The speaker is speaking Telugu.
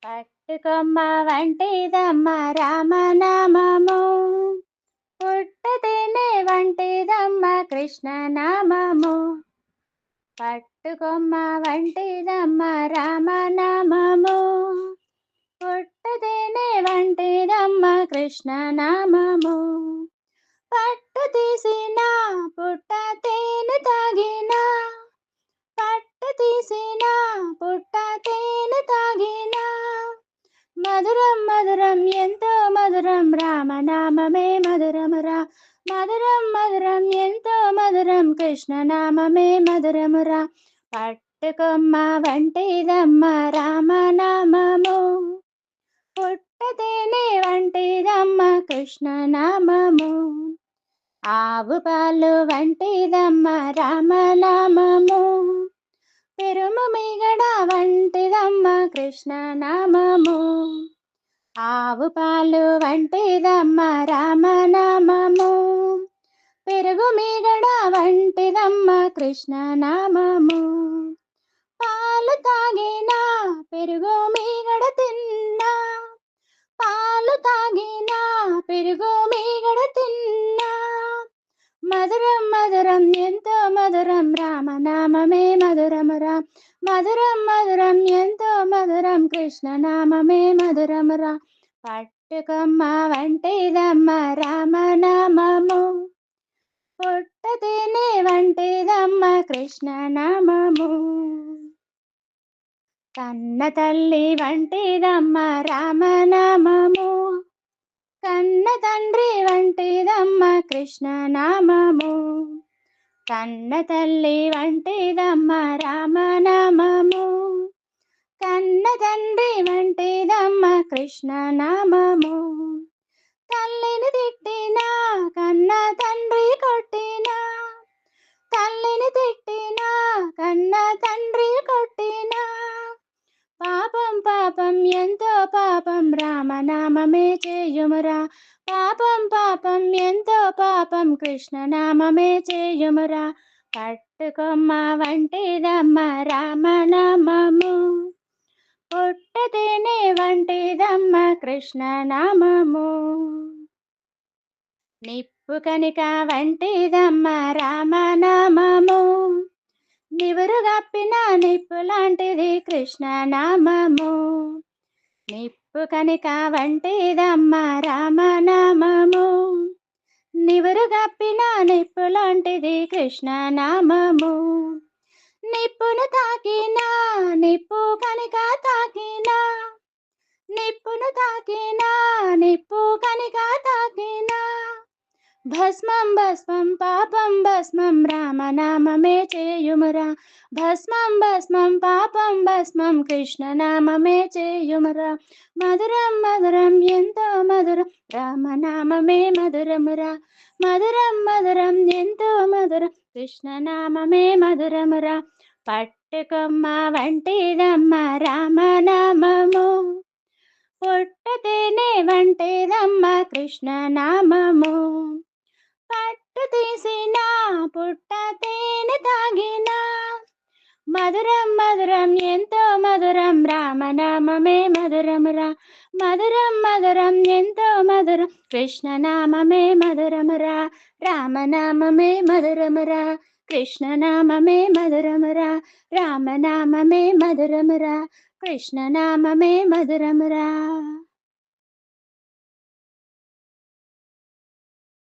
పట్టుకొమ్మ వంటిదమ్మ రామనామము, పుట్టతేనే వంటిదమ్మ కృష్ణనామము. పట్టుకొమ్మ వంటిదమ్మ రామనామము, పుట్టతేనే వంటిదమ్మ కృష్ణనామము. పట్టు తీసిన పుట్ట తేనె తాగిన, పట్టు తీసిన పుట్ట తేనె తాగిన, మధురం మధురం ఎంతో మధురం రామనామమే మధురమురా. మధురం మధురం ఎంతో మధురం కృష్ణనామమే మధురమురా. పట్టుకొమ్మ వంటిదమ్మ రామనామము, పుట్టతేనే వంటిదమ్మ కృష్ణనామము. ఆవు పాలు వంటిదమ్మ రామనామము, పెరుము మీగడ వంటిదమ్మ కృష్ణనామము. ఆవు పాలు వంటిదమ్మ రామనామము, పెరుగు మీగడ వంటిదమ్మ కృష్ణనామము. పాలు తాగినా పెరుగు మీగడ తిన్నా, పాలు తాగినా పెరుగు మీగడ తిన్నా, మధురం మధురం ఎంతో మధురం రామనామమే మధురమురా. మధురం మధురం ఎంతో మధురం కృష్ణనామమే మధురమురా. పట్టుకొమ్మ వంటిదమ్మ రామనామము, పుట్టతేనే వంటిదమ్మ కృష్ణనామము. కన్న తల్లి వంటిదమ్మ రామనామము, కన్న తండ్రి వంటిదమ్మ కృష్ణనామము. కన్న తల్లి వంటిదమ్మ రామనామము, కన్న తండ్రి వంటిదమ్మ కృష్ణనామము. తల్లిని తిట్టినా కన్న తండ్రి కొట్టినా, తల్లిని తిట్టినా కన్న తండ్రి కొట్టినా, పాపం పాపం ఎంతో పాపం రామనామమే చేయుమురా. పాపం పాపం ఎంతో పాపం కృష్ణనామమే చేయుమురా. పట్టుకొమ్మ వంటిదమ్మ రామనామము, పుట్టతేనే వంటిదమ్మ కృష్ణనామము. నిప్పు కనిక వంటిదమ్మ రామనామము, నివురు గప్పిన నిప్పు లాంటిది కృష్ణనామము. నిప్పు కనిక వంటిదమ్మ రామనామము, నివురు గప్పిన నిప్పు లాంటిది కృష్ణనామము. నిప్పును తాకినా నిప్పు కనిక తాకినా, నిప్పును తాకినా నిప్పు కనిక తాకినా, భస్మం భస్మం పాపం భస్మం రామనామమే చేయుమురా. భస్మం భస్మం పాపం భస్మం కృష్ణనామమే చేయుమురా. మధురం మధురం ఎంతో మధురం రామనామమే మధురమురా. మధురం మధురం ఎంతో మధురం కృష్ణనామమే మధురమురా. పట్టుకొమ్మ వంటిదమ్మ రామనామము, పుట్టతేనే వంటిదమ్మ కృష్ణనామము. పట్టు తీసిన పుట్ట తేనె తాగిన, మధురం మధురం ఎంతో మధురం రామనామమే మధురమురా. మధురం మధురం ఎంతో మధురం కృష్ణనామమే మధురమురా. రామనామమే మధురమురా, కృష్ణనామమే మధురమురా. రామనామమే మధురమురా, కృష్ణనామమే మధురమురా.